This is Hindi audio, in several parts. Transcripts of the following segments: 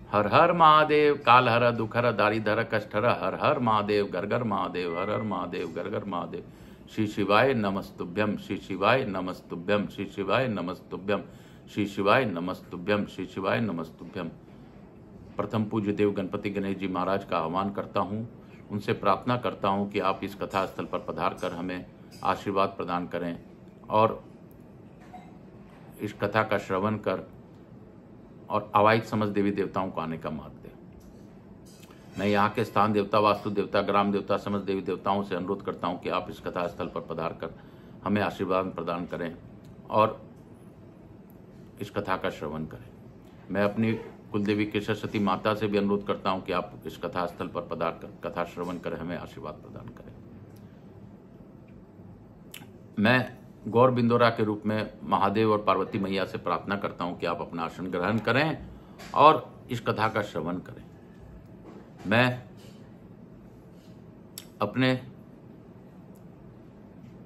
हर हर महादेव, काल हर दुखर दारिधर कष्टहर, हर हर महादेव, घर घर महादेव, हर हर महादेव, घर घर महादेव। श्री शिवाय नमस्तुभ्यम, श्री शिवाय नमस्तुभ्यम, श्री शिवाय नमस्तुभ्यम, श्री शिवाय नमस्तुभ्यम, श्री शिवाय नमस्तुभ्यम। प्रथम पूज्य देव गणपति गणेश जी महाराज का आह्वान करता हूँ, उनसे प्रार्थना करता हूँ कि आप इस कथा स्थल पर पधार कर हमें आशीर्वाद प्रदान करें और इस कथा का श्रवण कर और अवाइद समझ देवी देवताओं को आने का मार्ग दें। मैं यहाँ के स्थान देवता, वास्तु देवता, ग्राम देवता, समझ देवी देवताओं से अनुरोध करता हूँ कि आप इस कथा स्थल पर पधार कर हमें आशीर्वाद प्रदान करें और इस कथा का श्रवण करें। मैं अपनी कुलदेवी केशर सती माता से भी अनुरोध करता हूँ कि आप इस कथा स्थल पर पधार कर कथा श्रवण कर हमें आशीर्वाद प्रदान करें। मैं गौर बिंदोरा के रूप में महादेव और पार्वती मैया से प्रार्थना करता हूं कि आप अपना आसन ग्रहण करें और इस कथा का श्रवण करें। मैं अपने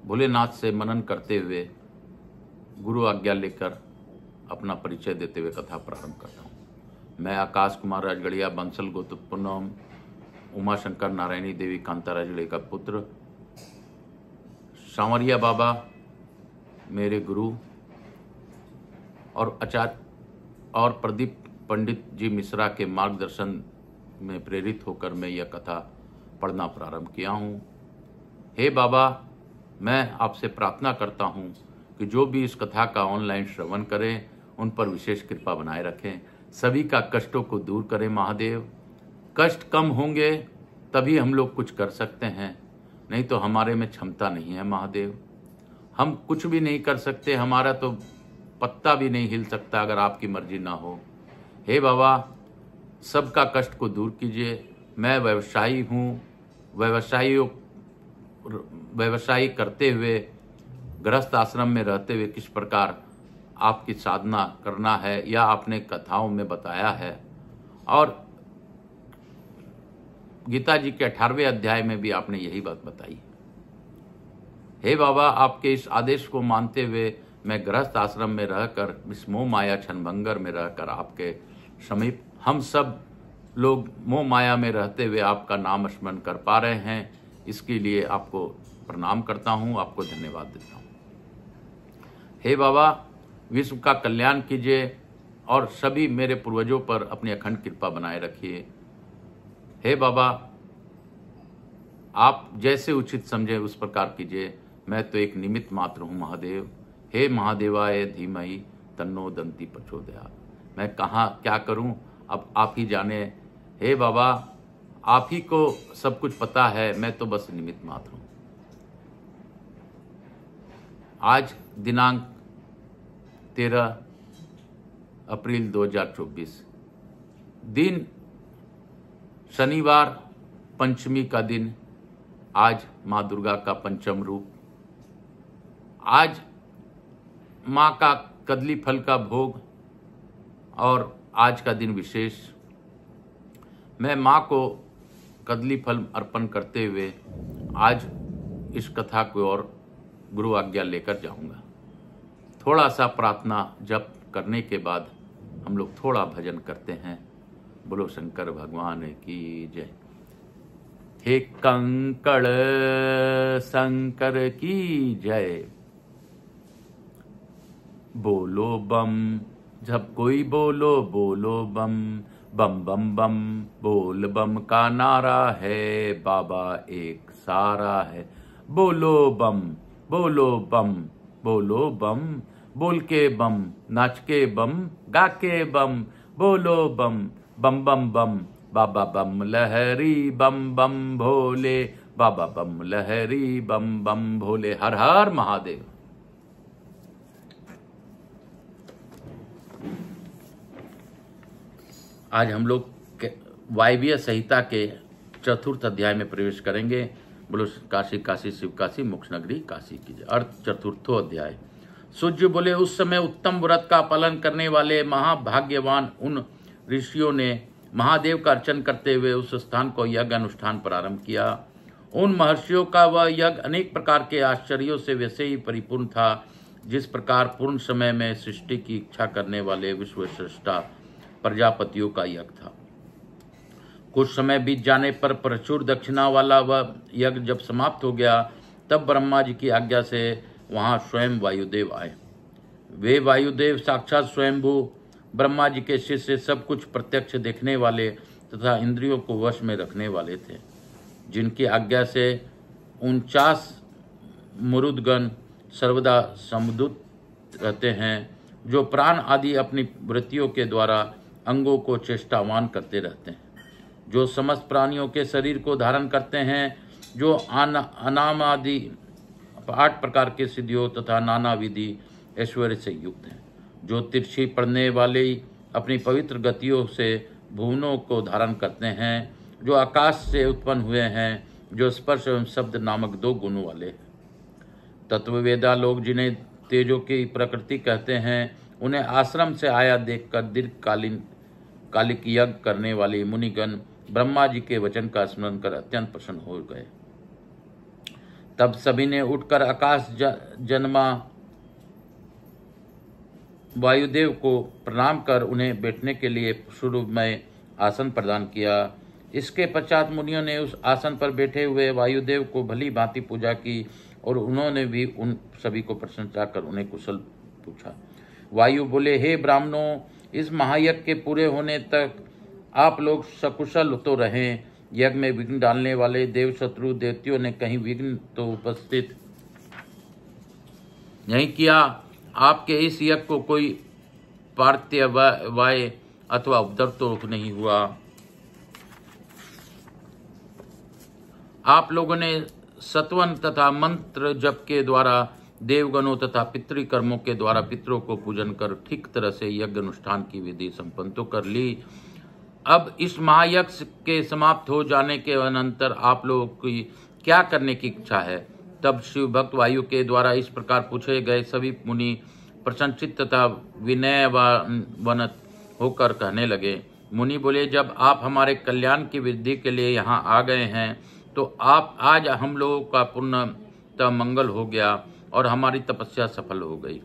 भोलेनाथ से मनन करते हुए गुरु आज्ञा लेकर अपना परिचय देते हुए कथा प्रारंभ करता हूं। मैं आकाश कुमार राजगढ़िया, बंसल गोतुपुनम, उमा शंकर नारायणी देवी कांता राजगढ़िया का पुत्र, सांवरिया बाबा मेरे गुरु और आचार्य और प्रदीप पंडित जी मिश्रा के मार्गदर्शन में प्रेरित होकर मैं यह कथा पढ़ना प्रारंभ किया हूँ। हे बाबा, मैं आपसे प्रार्थना करता हूँ कि जो भी इस कथा का ऑनलाइन श्रवण करें उन पर विशेष कृपा बनाए रखें, सभी का कष्टों को दूर करें महादेव। कष्ट कम होंगे तभी हम लोग कुछ कर सकते हैं, नहीं तो हमारे में क्षमता नहीं है महादेव। हम कुछ भी नहीं कर सकते, हमारा तो पत्ता भी नहीं हिल सकता अगर आपकी मर्जी ना हो। हे बाबा, सबका कष्ट को दूर कीजिए। मैं व्यवसायी हूँ, व्यवसायी करते हुए गृहस्थ आश्रम में रहते हुए किस प्रकार आपकी साधना करना है या आपने कथाओं में बताया है और गीता जी के 18वें अध्याय में भी आपने यही बात बताई। हे बाबा, आपके इस आदेश को मानते हुए मैं गृहस्थ आश्रम में रहकर, इस मोह माया क्षणभंगर में रहकर आपके समीप हम सब लोग मोह माया में रहते हुए आपका नाम स्मरण कर पा रहे हैं। इसके लिए आपको प्रणाम करता हूँ, आपको धन्यवाद देता हूँ। हे बाबा, विश्व का कल्याण कीजिए और सभी मेरे पूर्वजों पर अपनी अखंड कृपा बनाए रखिए। हे बाबा, आप जैसे उचित समझे उस प्रकार कीजिए। मैं तो एक निमित्त मात्र हूँ महादेव। हे महादेवाय धीमहि तन्नो दंती प्रचोदयात्। मैं कहाँ क्या करूँ अब आप ही जाने। हे बाबा, आप ही को सब कुछ पता है, मैं तो बस निमित्त मात्र हूँ। आज दिनांक 13 अप्रैल 2024, दिन शनिवार, पंचमी का दिन। आज माँ दुर्गा का पंचम रूप। आज माँ का कदली फल का भोग और आज का दिन विशेष। मैं माँ को कदली फल अर्पण करते हुए आज इस कथा को और गुरु आज्ञा लेकर जाऊंगा। थोड़ा सा प्रार्थना जप करने के बाद हम लोग थोड़ा भजन करते हैं। बोलो शंकर भगवान की जय। हे कंकड़ शंकर की जय। बोलो बम, जब कोई बोलो बोलो बम, बम बम बम। बोल बम का नारा है, बाबा एक सारा है। बोलो बम, बोलो बम, बोलो बम। बोल के बम, नाच के बम, गा के बम। बोलो बम, बम बम बम। बाबा बम लहरी बम बम भोले, बाबा बम लहरी बम बम भोले। हर हर महादेव। आज हम लोग वायव्य संहिता के चतुर्थ अध्याय में प्रवेश करेंगे। बोलो काशी काशी शिव काशी, मोक्ष नगरी काशी की जय। अर्थ चतुर्थो अध्याय। सूर्य बोले, उस समय उत्तम व्रत का पालन करने वाले महाभाग्यवान उन ऋषियों ने महादेव का अर्चन करते हुए उस स्थान को यज्ञ अनुष्ठान प्रारंभ किया। उन महर्षियों का वह यज्ञ अनेक प्रकार के आश्चर्यों से वैसे ही परिपूर्ण था जिस प्रकार पूर्ण समय में सृष्टि की इच्छा करने वाले विश्व सृष्टा प्रजापतियों का यज्ञ था। कुछ समय बीत जाने पर प्रचुर दक्षिणा वाला वह यज्ञ जब समाप्त हो गया, तब ब्रह्मा जी की आज्ञा से वहां स्वयं वायुदेव आए। वे वायुदेव साक्षात स्वयंभू ब्रह्मा जी के शिष्य, सब कुछ प्रत्यक्ष देखने वाले तथा इंद्रियों को वश में रखने वाले थे, जिनकी आज्ञा से 49 मरुदगण सर्वदा समुद्र रहते हैं, जो प्राण आदि अपनी वृत्तियों के द्वारा अंगों को चेष्टावान करते रहते हैं, जो समस्त प्राणियों के शरीर को धारण करते हैं, जो अनाम आदि 8 प्रकार के सिद्धियों तथा नाना विधि ऐश्वर्य से युक्त हैं, जो तिरछी पड़ने वाले अपनी पवित्र गतियों से भुवनों को धारण करते हैं, जो आकाश से उत्पन्न हुए हैं, जो स्पर्श एवं शब्द नामक 2 गुणों वाले हैं। तत्ववेदा लोग जिन्हें तेजों की प्रकृति कहते हैं, उन्हें आश्रम से आया देखकर दीर्घकालिक यज्ञ करने वाले मुनिगण ब्रह्मा जी के वचन का स्मरण कर अत्यंत प्रसन्न हो गए। तब सभी ने उठकर आकाश जन्मा वायुदेव को प्रणाम कर उन्हें बैठने के लिए शुरूमय आसन प्रदान किया। इसके पश्चात मुनियों ने उस आसन पर बैठे हुए वायुदेव को भली भांति पूजा की और उन्होंने भी उन सभी को प्रशंसा कर उन्हें कुशल पूछा। वायु बोले, हे ब्राह्मणों, इस महायज्ञ के पूरे होने तक आप लोग सकुशल तो रहें। यज्ञ में विघ्न डालने वाले देव शत्रु देवतियों ने कहीं विघ्न तो उपस्थित नहीं किया। आपके इस यज्ञ को कोई पार्थिवाय अथवा उपद्रव तो नहीं हुआ। आप लोगों ने सत्वन तथा मंत्र जप के द्वारा देवगणों तथा पितृकर्मों के द्वारा पितरों को पूजन कर ठीक तरह से यज्ञ अनुष्ठान की विधि संपन्न तो कर ली। अब इस महायज्ञ के समाप्त हो जाने के अनंतर आप लोगों की क्या करने की इच्छा है? तब शिव भक्त वायु के द्वारा इस प्रकार पूछे गए सभी मुनि प्रसन्नचित्त तथा विनयवनत होकर कहने लगे। मुनि बोले, जब आप हमारे कल्याण की वृद्धि के लिए यहाँ आ गए हैं, तो आप आज हम लोगों का पूर्णतः मंगल हो गया और हमारी तपस्या सफल हो गई।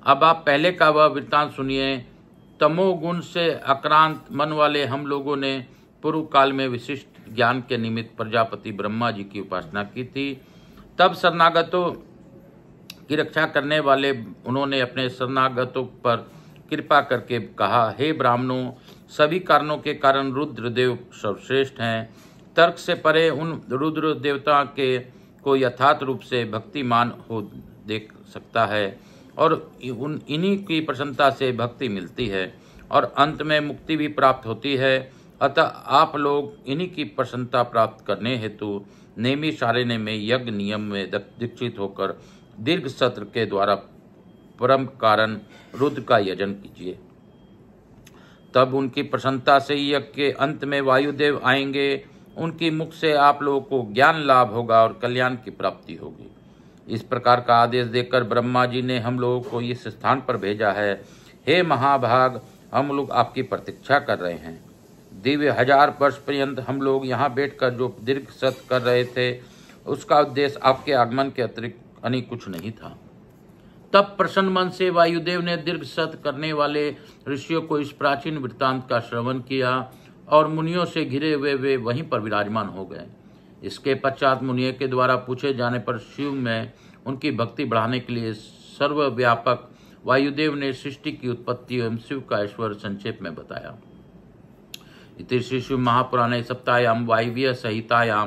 अब आप पहले का वह वृत्तांत सुनिए। तमोगुण से आक्रांत मन वाले हम लोगों ने पूर्व काल में विशिष्ट ज्ञान के निमित्त प्रजापति ब्रह्मा जी की उपासना की थी। तब शरणागतों की रक्षा करने वाले उन्होंने अपने शरणागतों पर कृपा करके कहा, हे ब्राह्मणों, सभी कारणों के कारण रुद्रदेव सर्वश्रेष्ठ हैं। तर्क से परे उन रुद्र देवता के को यथार्थ रूप से भक्तिमान हो देख सकता है और इन्हीं की प्रसन्नता से भक्ति मिलती है और अंत में मुक्ति भी प्राप्त होती है। अतः आप लोग इन्हीं की प्रसन्नता प्राप्त करने हेतु नेमी सारण्य में यज्ञ नियम में दीक्षित होकर दीर्घ सत्र के द्वारा परम कारण रुद्र का यजन कीजिए। तब उनकी प्रसन्नता से यज्ञ के अंत में वायुदेव आएंगे। उनकी मुख से आप लोगों को ज्ञान लाभ होगा और कल्याण की प्राप्ति होगी। इस प्रकार का आदेश देकर ब्रह्मा जी ने हम लोगों को इस स्थान पर भेजा है। हे महाभाग, हम लोग आपकी प्रतीक्षा कर रहे हैं। दिव्य 1000 वर्ष पर्यंत हम लोग यहाँ बैठकर जो दीर्घ सत्र कर रहे थे, उसका उद्देश्य आपके आगमन के अतिरिक्त अन्य कुछ नहीं था। तब प्रसन्न मन से वायुदेव ने दीर्घ सत्र करने वाले ऋषियों को इस प्राचीन वृत्तांत का श्रवण किया और मुनियों से घिरे हुए वे वहीं पर विराजमान हो गए। इसके पश्चात मुनियों के द्वारा पूछे जाने पर शिव में उनकी भक्ति बढ़ाने के लिए सर्वव्यापक वायुदेव ने सृष्टि की उत्पत्ति एवं शिव का ऐश्वर्य संक्षेप में बताया। इति श्री शिव महापुराणे सप्तायाम वायव्य संहितायां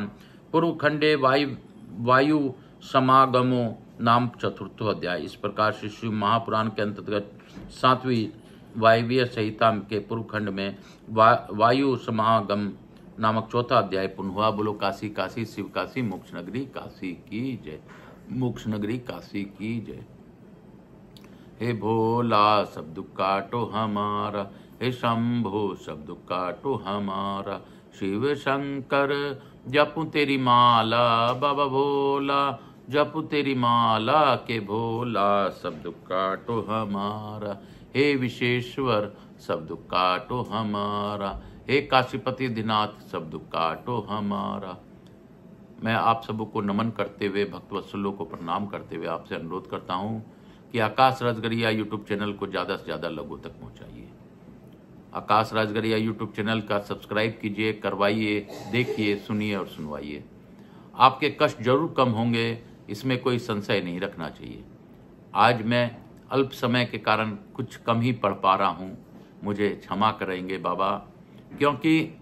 पूर्वखंडे वायु समागमो नाम 4वां अध्याय। इस प्रकार श्री शिव महापुराण के अंतर्गत 7वीं वायव्य संहिता के पूर्व खंड में वायु समागम नामक 4वां अध्याय पूर्ण हुआ। बोलो काशी काशी शिव काशी मोक्ष नगरी काशी की जय। मोक्ष नगरी काशी की जय। हे भोला सब दुख काटो हमारा, हे शंभो सब दुख काटो हमारा। शिव शंकर जपू तेरी माला, बाबा भोला जपू तेरी माला के भोला सब दुख काटो हमारा। हे विशेश्वर सब दुख काटो हमारा। हे काशीपति दिनाथ सब दुख काटो हमारा। मैं आप सबको नमन करते हुए भक्तवत्सलों को प्रणाम करते हुए आपसे अनुरोध करता हूं कि आकाश रजगरिया यूट्यूब चैनल को ज़्यादा से ज़्यादा लोगों तक पहुंचाइए। आकाश राजगरिया यूट्यूब चैनल का सब्सक्राइब कीजिए, करवाइए, देखिए, सुनिए और सुनवाइए। आपके कष्ट जरूर कम होंगे, इसमें कोई संशय नहीं रखना चाहिए। आज मैं अल्प समय के कारण कुछ कम ही पढ़ पा रहा हूँ, मुझे क्षमा करेंगे बाबा, क्योंकि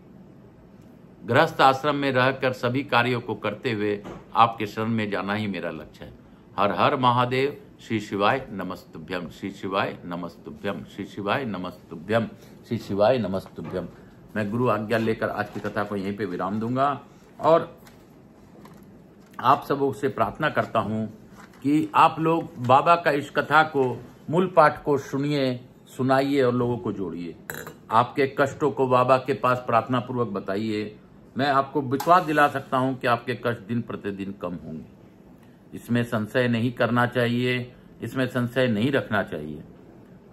गृहस्थ आश्रम में रहकर सभी कार्यों को करते हुए आपके शरण में जाना ही मेरा लक्ष्य है। हर हर महादेव। श्री शिवाय नमस्तुभ्यम, श्री शिवाय नमस्तुभ्यम, श्री शिवाय नमस्तुभ्यम, श्री शिवाय नमस्तुभ्यम। मैं गुरु आज्ञा लेकर आज की कथा को यहीं पे विराम दूंगा और आप सबों से प्रार्थना करता हूं कि आप लोग बाबा का इस कथा को, मूल पाठ को सुनिए, सुनाइए और लोगों को जोड़िए। आपके कष्टों को बाबा के पास प्रार्थना पूर्वक बताइए। मैं आपको विश्वास दिला सकता हूं कि आपके कष्ट दिन प्रतिदिन कम होंगे। इसमें संशय नहीं करना चाहिए, इसमें संशय नहीं रखना चाहिए।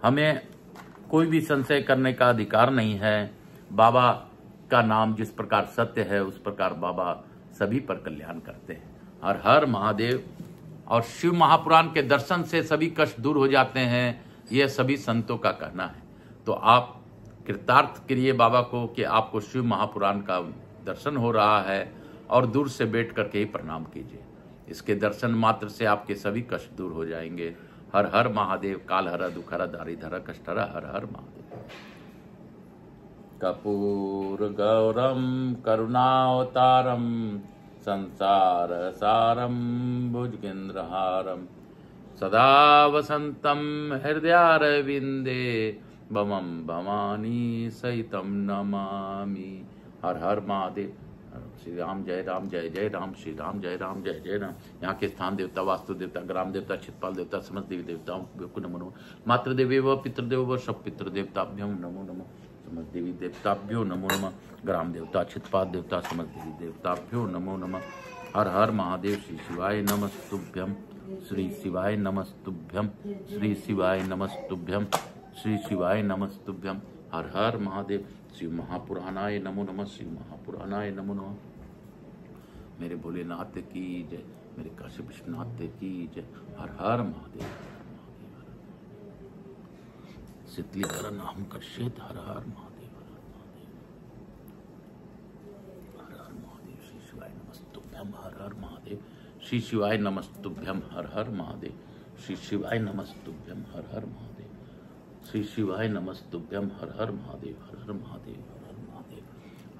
हमें कोई भी संशय करने का अधिकार नहीं है। बाबा का नाम जिस प्रकार सत्य है, उस प्रकार बाबा सभी पर कल्याण करते हैं। हर हर महादेव। और शिव महापुराण के दर्शन से सभी कष्ट दूर हो जाते हैं, यह सभी संतों का कहना है। तो आप कृतार्थ करिए बाबा को कि आपको शिव महापुराण का दर्शन हो रहा है और दूर से बैठ करके ही प्रणाम कीजिए। इसके दर्शन मात्र से आपके सभी कष्ट दूर हो जाएंगे। हर हर महादेव। काल हरा दुख हरा दारी धरा कष्ट हरा। हर हर महादेव। कपूर गौरम करुणावतारम संसार सारम भुजगेंद्रहारम सदा वसंतम हृदयारविंदे बमम भवानी सहितम नमामि। हर हर महादेव। श्री राम जय राम, जय जय राम, श्री राम जय राम, जय जय राम। यहाँ के स्थान देवता, वास्तु देवता, ग्राम देवता, छितपाल देवता, समस्त देवी देवताओं को नमो नमः। मातृदेवी व पितृदेव व सब पितृदेवताभ्यों नमो नमः। समस्त देवी देवताभ्यो नमो नमः। ग्राम देवता, छितपाल देवता, समस्त देवी देवताभ्यो नमो नमः। हर हर महादेव। श्री शिवाय नमस्तुभ्यम, श्री शिवाय नमस्तुभ्यम, श्री शिवाय नमस्तुभ्यम, श्री शिवाय नमस्तुभ्यम। हर हर महादेव। श्री महापुराणाय नमो नमः, श्री महापुराणाय नमो नमः। मेरे भोलेनाथ की जय, मेरे काशी विश्वनाथ की जय। हर हर महादेव। शीतलीकरण नाम कर्षेत। हर हर महादेव, हर हर महादेव। श्री शिवाय नमस्तुभ्यम, हर हर महादेव। श्री शिवाय नमस्तुभ्यम, हर हर महादेव। श्री शिवाय नमस्तुभ्यम, हर हर महादेव। श्री शिवाय नमस्तुभ्यम, हर हर महादेव। हर हर महादेव, हर हर महादेव।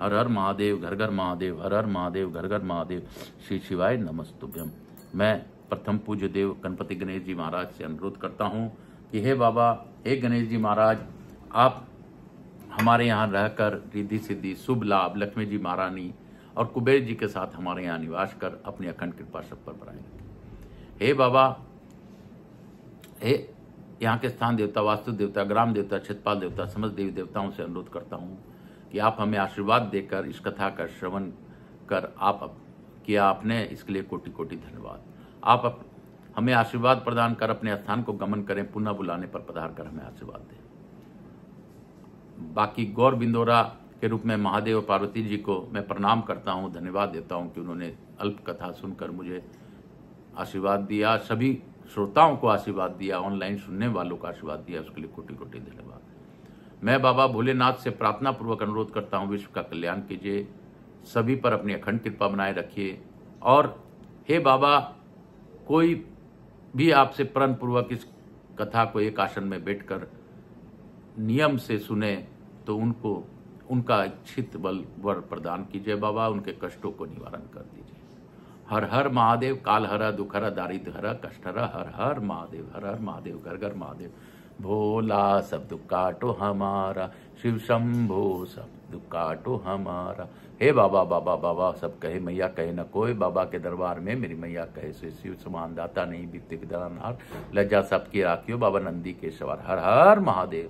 हर हर महादेव, घर घर महादेव। हर हर महादेव, घर घर महादेव। श्री शिवाय नमस्तुभ्यम। मैं प्रथम पूज्य देव गणपति गणेश जी महाराज से अनुरोध करता हूं कि हे बाबा, हे गणेश जी महाराज, आप हमारे यहाँ रहकर रिद्धि सिद्धि, शुभ लाभ, लक्ष्मी जी महारानी और कुबेर जी के साथ हमारे यहाँ निवास कर अपनी अखंड कृपा सब पर बनाएंगे। हे बाबा, हे यहाँ के स्थान देवता, वास्तु देवता, ग्राम देवता, छितपाल देवता, समस्त देवी देवताओं से अनुरोध करता हूँ कि आप हमें आशीर्वाद देकर इस कथा का श्रवण कर आप किया आपने, इसके लिए कोटि कोटि धन्यवाद। आप हमें आशीर्वाद प्रदान कर अपने स्थान को गमन करें, पुनः बुलाने पर पधार कर हमें आशीर्वाद दें। बाकी गौर बिंदोरा के रूप में महादेव और पार्वती जी को मैं प्रणाम करता हूँ, धन्यवाद देता हूँ कि उन्होंने अल्प कथा सुनकर मुझे आशीर्वाद दिया, सभी श्रोताओं को आशीर्वाद दिया, ऑनलाइन सुनने वालों को आशीर्वाद दिया, उसके लिए कोटि कोटि धन्यवाद। मैं बाबा भोलेनाथ से प्रार्थना पूर्वक अनुरोध करता हूँ, विश्व का कल्याण कीजिए, सभी पर अपनी अखंड कृपा बनाए रखिए। और हे बाबा, कोई भी आपसे प्रण पूर्वक इस कथा को एक आसन में बैठकर नियम से सुने तो उनको उनका इच्छित बल वर प्रदान कीजिए बाबा, उनके कष्टों को निवारण कर दीजिए। हर हर महादेव। काल हरा दुख हरा दारिद्र हरा कष्ट हरा। हर हर महादेव, हर हर महादेव, घर घर महादेव। भोला सब दुख काटो हमारा, शिव शंभो सब दुख काटो हमारा। हे बाबा, बाबा बाबा सब कहे, मैया कहे न कोई, बाबा के दरबार में मेरी मैया कहे से शिव समान दाता नहीं, बीते के दरानार, लज्जा सबकी राखियो, बाबा नंदी के सवार। हर हर महादेव।